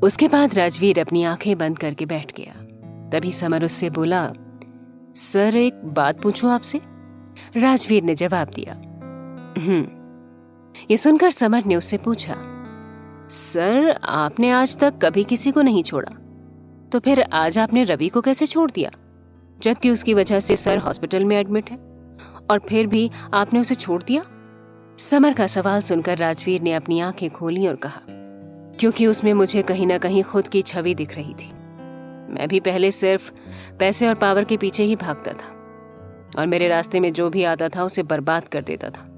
उसके बाद राजवीर अपनी आंखें बंद करके बैठ गया। तभी समर उससे बोला, सर एक बात पूछूं आपसे? राजवीर ने जवाब दिया, ये सुनकर समर ने उससे पूछा, सर आपने आज तक कभी किसी को नहीं छोड़ा, तो फिर आज आपने रवि को कैसे छोड़ दिया, जबकि उसकी वजह से सर हॉस्पिटल में एडमिट है, और फिर भी आपने उसे छोड़ दिया? समर का सवाल सुनकर राजवीर ने अपनी आंखें खोली और कहा, क्योंकि उसमें मुझे कहीं ना कहीं खुद की छवि दिख रही थी। मैं भी पहले सिर्फ पैसे और पावर के पीछे ही भागता था, और मेरे रास्ते में जो भी आता था उसे बर्बाद कर देता था।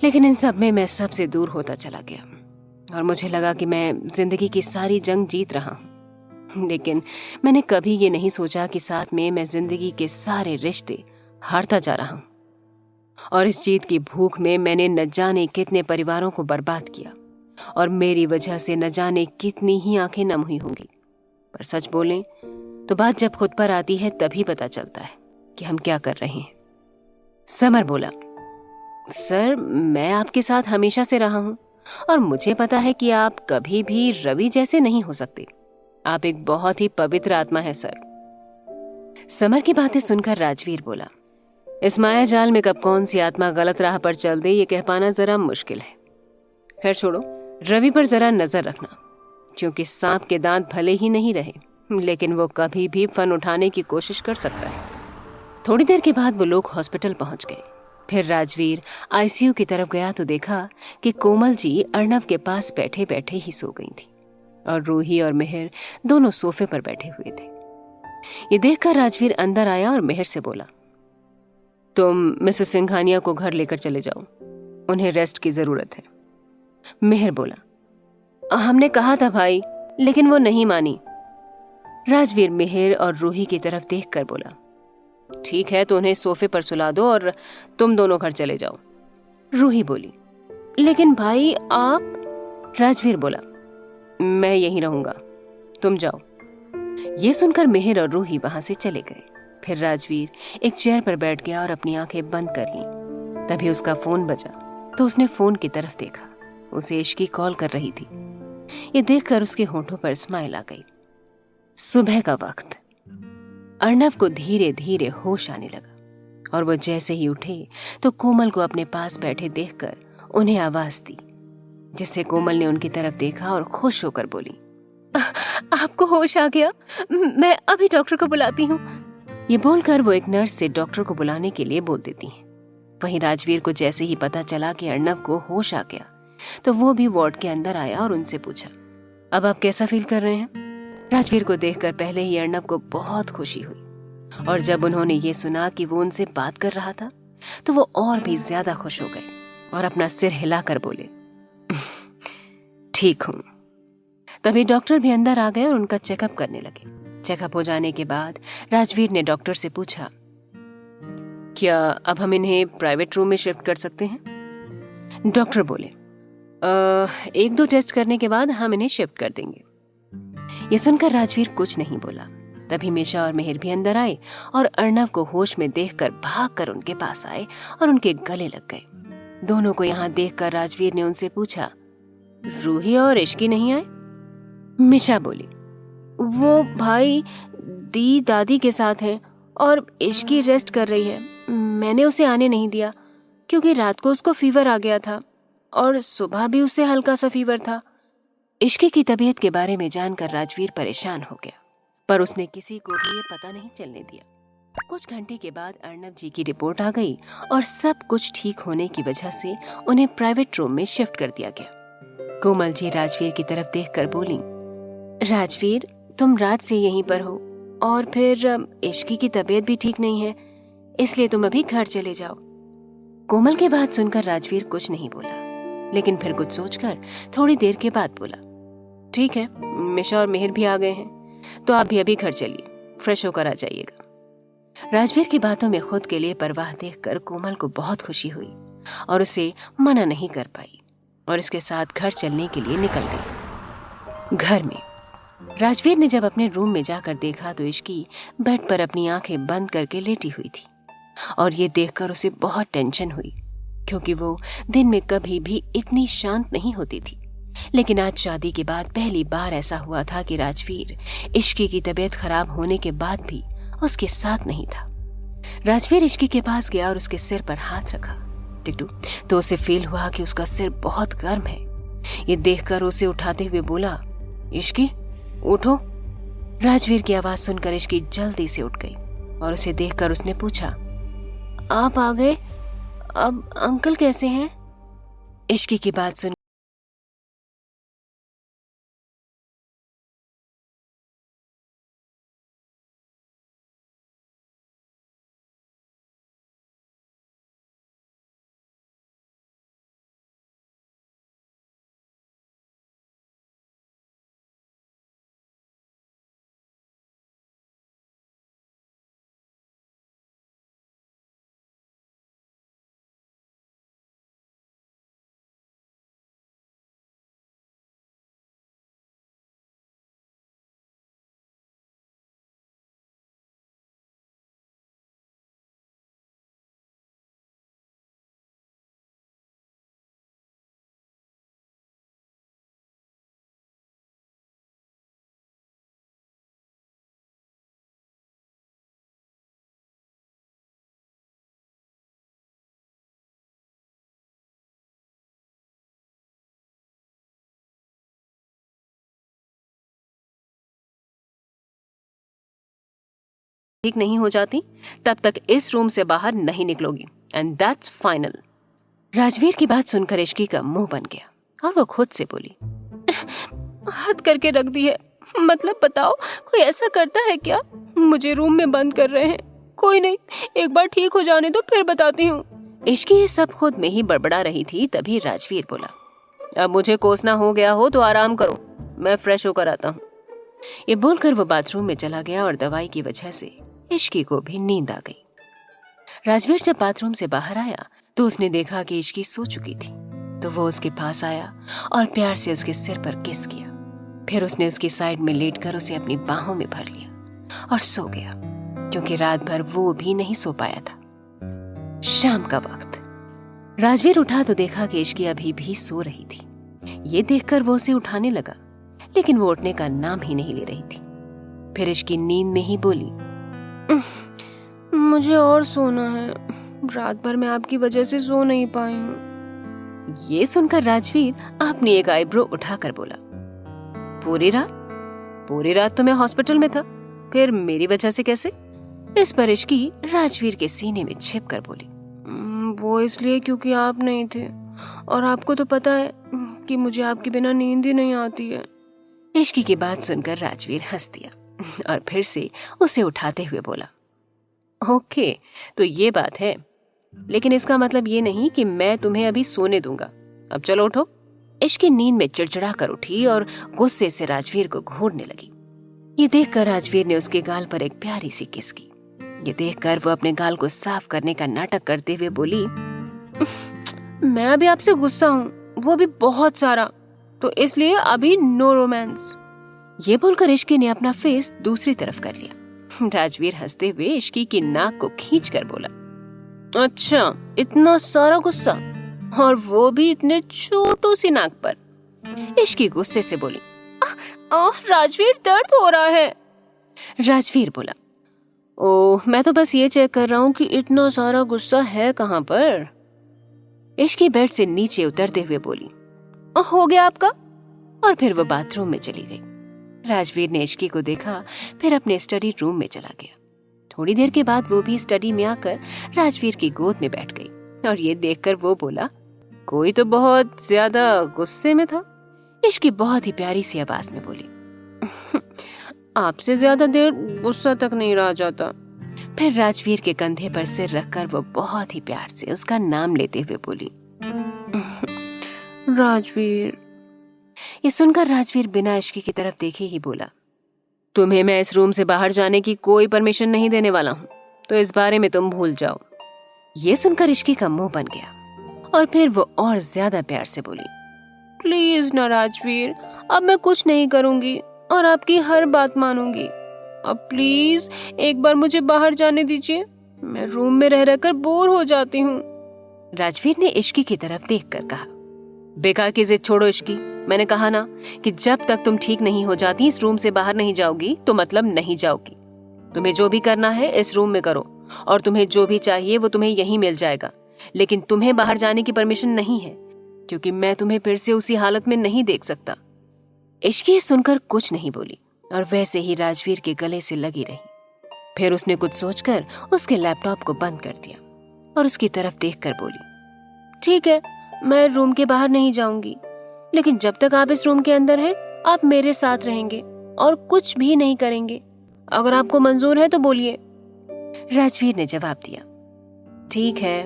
लेकिन इन सब में मैं सबसे दूर होता चला गया, और मुझे लगा कि मैं जिंदगी की सारी जंग जीत रहा हूं। लेकिन मैंने कभी ये नहीं सोचा कि साथ में मैं जिंदगी के सारे रिश्ते हारता जा रहा हूं, और इस जीत की भूख में मैंने न जाने कितने परिवारों को बर्बाद किया, और मेरी वजह से न जाने कितनी ही आंखें नम हुई होंगी। पर सच बोलें तो बात जब खुद पर आती है तभी पता चलता है कि हम क्या कर रहे हैं। समर बोला, सर मैं आपके साथ हमेशा से रहा हूं, और मुझे पता है कि आप कभी भी रवि जैसे नहीं हो सकते। आप एक बहुत ही पवित्र आत्मा है सर। समर की बातें सुनकर राजवीर बोला, इस माया जाल में कब कौन सी आत्मा गलत राह पर चल दे ये कह पाना जरा मुश्किल है। खैर छोड़ो, रवि पर जरा नजर रखना, क्योंकि सांप के दांत भले ही नहीं रहे, लेकिन वो कभी भी फन उठाने की कोशिश कर सकता है। थोड़ी देर के बाद वो लोग हॉस्पिटल पहुंच गए। फिर राजवीर आईसीयू की तरफ गया तो देखा कि कोमल जी अर्णव के पास बैठे बैठे ही सो गई थी, और रूही और मेहर दोनों सोफे पर बैठे हुए थे। ये देखकर राजवीर अंदर आया और मेहर से बोला, तुम मिसेस सिंघानिया को घर लेकर चले जाओ, उन्हें रेस्ट की जरूरत है। मेहर बोला, हमने कहा था भाई, लेकिन वो नहीं मानी। राजवीर मेहर और रूही की तरफ देखकर बोला, ठीक है तो उन्हें सोफे पर सुला दो और तुम दोनों घर चले जाओ। रूही बोली, लेकिन भाई आप? राजवीर बोला, मैं यहीं रहूंगा, तुम जाओ। ये सुनकर मेहर और रूही वहां से चले गए। फिर राजवीर एक चेयर पर बैठ गया और अपनी आंखें बंद कर लीं। तभी उसका फोन बजा तो उसने फोन की तरफ देखा। उसे इश्की कॉल कर रही थी। ये देखकर उसके होठों पर स्माइल आ गई। सुबह का वक्त। अर्णव को धीरे धीरे होश आने लगा, और वो जैसे ही उठे तो कोमल को अपने पास बैठे देखकर उन्हें आवाज दी, जिससे कोमल ने उनकी तरफ देखा और खुश होकर बोली, आपको होश आ गया, मैं अभी डॉक्टर को बुलाती हूँ। ये बोलकर वो एक नर्स से डॉक्टर को बुलाने के लिए बोल देती है। वहीं राजवीर को जैसे ही पता चला कि अर्णव को होश आ गया तो वो भी वार्ड के अंदर आया और उनसे पूछा, अब आप कैसा फील कर रहे हैं? राजवीर को देखकर पहले ही अर्णव को बहुत खुशी हुई, और जब उन्होंने ये सुना कि वो उनसे बात कर रहा था तो वो और भी ज्यादा खुश हो गए और अपना सिर हिलाकर बोले, ठीक हूं। तभी डॉक्टर भी अंदर आ गए और उनका चेकअप करने लगे। चेकअप हो जाने के बाद राजवीर ने डॉक्टर से पूछा, क्या अब हम इन्हें प्राइवेट रूम में शिफ्ट कर सकते हैं? डॉक्टर बोले, एक दो टेस्ट करने के बाद हम इन्हें शिफ्ट कर देंगे। ये सुनकर राजवीर कुछ नहीं बोला। तभी मेशा और मेहर भी अंदर आए और अर्णव को होश में देखकर भागकर उनके पास आए और उनके गले लग गए। दोनों को यहाँ देखकर राजवीर ने उनसे पूछा, रूही और इश्की नहीं आए? मिशा बोली, वो भाई दी दादी के साथ हैं और इश्की रेस्ट कर रही है। मैंने उसे आने नहीं दिया क्योंकि रात को उसको फीवर आ गया था और सुबह भी उसे हल्का सा फीवर था। इश्की की तबीयत के बारे में जानकर राजवीर परेशान हो गया, पर उसने किसी को भी ये पता नहीं चलने दिया। कुछ घंटे के बाद अर्णव जी की रिपोर्ट आ गई और सब कुछ ठीक होने की वजह से उन्हें प्राइवेट रूम में शिफ्ट कर दिया गया। कोमल जी राजवीर की तरफ देखकर बोली, राजवीर तुम रात से यहीं पर हो और फिर इश्की की तबीयत भी ठीक नहीं है, इसलिए तुम अभी घर चले जाओ। कोमल की बात सुनकर राजवीर कुछ नहीं बोला, लेकिन फिर कुछ सोचकर थोड़ी देर के बाद बोला, ठीक है, मिशा और मेहर भी आ गए हैं तो आप भी अभी घर चलिए, फ्रेश होकर आ जाइएगा। राजवीर की बातों में खुद के लिए परवाह देखकर कोमल को बहुत खुशी हुई और उसे मना नहीं कर पाई और इसके साथ घर चलने के लिए निकल गई। घर में राजवीर ने जब अपने रूम में जाकर देखा तो इश्की बेड पर अपनी आंखें बंद करके लेटी हुई थी और ये देखकर उसे बहुत टेंशन हुई, क्योंकि वो दिन में कभी भी इतनी शांत नहीं होती थी लेकिन आज शादी के बाद पहली बार ऐसा हुआ था कि राजवीर इश्की की तबीयत खराब होने के बाद भी उसके साथ नहीं था। राजवीर इश्की के पास गया और उसके सिर पर हाथ रखा। टिकटू तो उसे फील हुआ कि उसका सिर बहुत गर्म है। ये देखकर उसे उठाते हुए बोला, इश्की उठो। राजवीर की आवाज सुनकर इश्की जल्दी से उठ गई और उसे देखकर उसने पूछा, आप आ गए? अब अंकल कैसे हैं? इश्की की बात सुन ठीक नहीं हो जाती तब तक इस रूम से बाहर नहीं निकलोगी, एंड दैट्स फाइनल। राजवीर की बात सुनकर इश्की का मुंह बन गया और वो खुद से बोली, हद करके रख दी है। मतलब बताओ, कोई ऐसा करता है क्या? मुझे रूम में बंद कर रहे हैं। कोई नहीं, एक बार ठीक हो जाने दो फिर बताती हूँ। इश्की ये सब खुद में ही बड़बड़ा रही थी। तभी राजवीर बोला, अब मुझे कोसना हो गया हो तो आराम करो, मैं फ्रेश होकर आता हूँ। ये बोलकर वो बाथरूम में चला गया और दवाई की वजह से इश्की को भी नींद आ गई। राजवीर जब बाथरूम से बाहर आया तो उसने देखा कि इश्की सो चुकी थी। तो वो उसके पास आया और प्यार से उसके सिर पर किस किया। फिर उसने उसकी साइड में लेटकर उसे अपनी बाहों में भर लिया और सो गया, क्योंकि रात भर वो भी नहीं सो पाया था। शाम का वक्त राजवीर उठा तो देखा कि इश्की अभी भी सो रही थी। ये देखकर वो उसे उठाने लगा, लेकिन वो उठने का नाम ही नहीं ले रही थी। फिर इश्की नींद में ही बोली, मुझे और सोना है, रात भर मैं आपकी वजह से सो नहीं पाई हूँ। ये सुनकर राजवीर अपनी एक आईब्रो उठाकर बोला, पूरी रात तो मैं हॉस्पिटल में था, फिर मेरी वजह से कैसे? इस पर इश्की राजवीर के सीने में छिप कर बोली, वो इसलिए क्योंकि आप नहीं थे, और आपको तो पता है कि मुझे आपके बिना नींद ही नहीं आती है। इश्की की बात सुनकर राजवीर हंस दिया और फिर से उसे उठाते हुए बोला, ओके, तो ये बात है, लेकिन इसका मतलब ये नहीं कि मैं तुम्हें अभी सोने दूंगा। अब चलो उठो। इश्की नींद में चिड़चिड़ा कर उठी और गुस्से से राजवीर को घूरने लगी। ये देखकर राजवीर ने उसके गाल पर एक प्यारी सी किस की। ये देखकर वो अपने गाल को साफ करने का नाटक करते हुए बोली, मैं अभी आपसे गुस्सा हूँ, वो भी बहुत सारा, तो इसलिए अभी नो रोमांस। ये बोलकर इश्की ने अपना फेस दूसरी तरफ कर लिया। राजवीर हंसते हुए इश्की की नाक को खींचकर बोला, अच्छा, इतना सारा गुस्सा, और वो भी इतने छोटू सी नाक पर। इश्की गुस्से से बोली, राजवीर दर्द हो रहा है। राजवीर बोला, ओह, मैं तो बस ये चेक कर रहा हूँ कि इतना सारा गुस्सा है कहाँ पर। इश्की बेड से नीचे उतरते हुए बोली, हो गया आपका? और फिर वो बाथरूम में चली गई। राजवीर ने इश्की को देखा, फिर अपने स्टडी रूम में चला गया। थोड़ी देर के बाद वो भी स्टडी में आकर राजवीर की गोद में बैठ गई और ये देखकर वो बोला, कोई तो बहुत ज्यादा गुस्से में था। इश्की बहुत ही प्यारी सी आवाज में बोली, आपसे ज्यादा देर गुस्सा तक नहीं रहा जाता। फिर राजवीर के कंधे पर सिर रखकर वो बहुत ही प्यार से उसका नाम लेते हुए बोली, राजवीर। ये सुनकर राजवीर बिना इश्की की तरफ देखे ही बोला, तुम्हें मैं इस रूम से बाहर जाने की कोई परमिशन नहीं देने वाला हूँ, तो इस बारे में तुम भूल जाओ। ये सुनकर इश्की का मुंह बन गया और फिर वो और ज्यादा प्यार से बोली, प्लीज ना राजवीर, अब मैं कुछ नहीं करूंगी और आपकी हर बात मानूंगी। अब प्लीज एक बार मुझे बाहर जाने दीजिए, मैं रूम में रह रहकर बोर हो जाती हूँ। राजवीर ने इश्की की तरफ देखकर कहा, बेकार की जिद छोड़ो इश्की, मैंने कहा ना कि जब तक तुम ठीक नहीं हो जाती इस रूम से बाहर नहीं जाओगी तो मतलब नहीं जाओगी। तुम्हें जो भी करना है इस रूम में करो और तुम्हें जो भी चाहिए वो तुम्हें यहीं मिल जाएगा, लेकिन तुम्हें बाहर जाने की परमिशन नहीं है क्योंकि मैं तुम्हें फिर से उसी हालत में नहीं देख सकता। इश्की सुनकर कुछ नहीं बोली और वैसे ही राजवीर के गले से लगी रही। फिर उसने कुछ सोचकर उसके लैपटॉप को बंद कर दिया और उसकी तरफ देखकर बोली, ठीक है, मैं रूम के बाहर नहीं जाऊंगी, लेकिन जब तक आप इस रूम के अंदर हैं आप मेरे साथ रहेंगे और कुछ भी नहीं करेंगे। अगर आपको मंजूर है तो बोलिए। राजवीर ने जवाब दिया, ठीक है।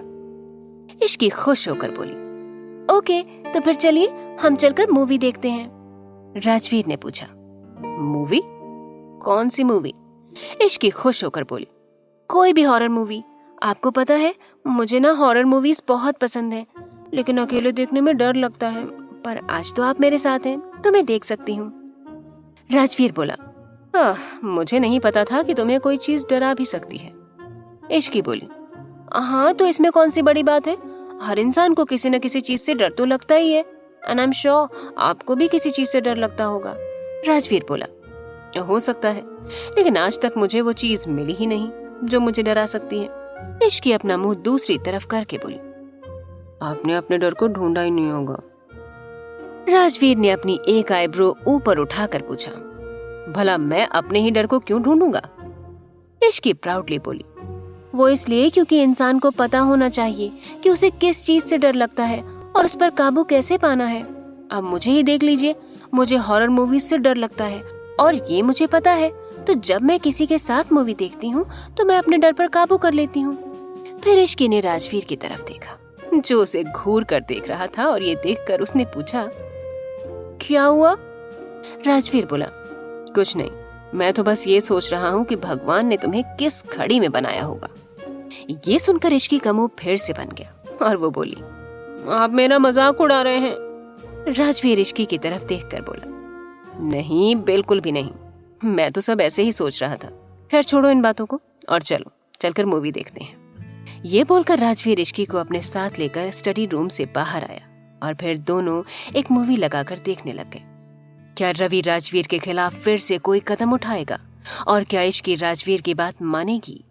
इश्की खुश होकर बोली, ओके, तो फिर चलिए हम चलकर मूवी देखते हैं। राजवीर ने पूछा, मूवी? कौन सी मूवी? इश्की खुश होकर बोली, कोई भी हॉरर मूवी। आपको पता है मुझे ना हॉरर मूवीज बहुत पसंद है, लेकिन अकेले देखने में डर लगता है, पर आज तो आप मेरे साथ हैं तो मैं देख सकती हूँ। राजवीर बोला, मुझे नहीं पता था कि तुम्हें कोई चीज डरा भी सकती है। इश्की बोली, हाँ तो इसमें कौन सी बड़ी बात है, हर इंसान को किसी न किसी चीज से डर तो लगता ही है, एंड आई एम श्योर आपको भी किसी चीज से डर लगता होगा। राजवीर बोला, हो सकता है, लेकिन आज तक मुझे वो चीज मिली ही नहीं जो मुझे डरा सकती है। इश्की अपना मुंह दूसरी तरफ करके बोली, आपने अपने डर को ढूंढा ही नहीं होगा। राजवीर ने अपनी एक आईब्रो ऊपर उठाकर पूछा, भला मैं अपने ही डर को क्यों ढूंढूंगा? इश्की प्राउडली बोली, वो इसलिए क्योंकि इंसान को पता होना चाहिए कि उसे किस चीज से डर लगता है और उस पर काबू कैसे पाना है। अब मुझे ही देख लीजिए, मुझे हॉरर मूवीज से डर लगता है और ये मुझे पता है, तो जब मैं किसी के साथ मूवी देखती हूँ तो मैं अपने डर पर काबू कर लेती हूँ। फिर इश्की ने राजवीर की तरफ देखा जो उसे घूर कर देख रहा था और ये देखकर उसने पूछा, क्या हुआ? राजवीर बोला, कुछ नहीं, मैं तो बस ये सोच रहा हूँ कि भगवान ने तुम्हें किस घड़ी में बनाया होगा। ये सुनकर इश्की का मुंह फिर से बन गया और वो बोली, आप मेरा मजाक उड़ा रहे हैं। राजवीर इश्की की तरफ देखकर बोला, नहीं, बिल्कुल भी नहीं, मैं तो सब ऐसे ही सोच रहा था। खैर छोड़ो इन बातों को और चलो चलकर मूवी देखते हैं। ये बोलकर राजवीर इश्की को अपने साथ लेकर स्टडी रूम से बाहर आया और फिर दोनों एक मूवी लगाकर देखने लग गए। क्या रवि राजवीर के खिलाफ फिर से कोई कदम उठाएगा और क्या इश्की राजवीर की बात मानेगी?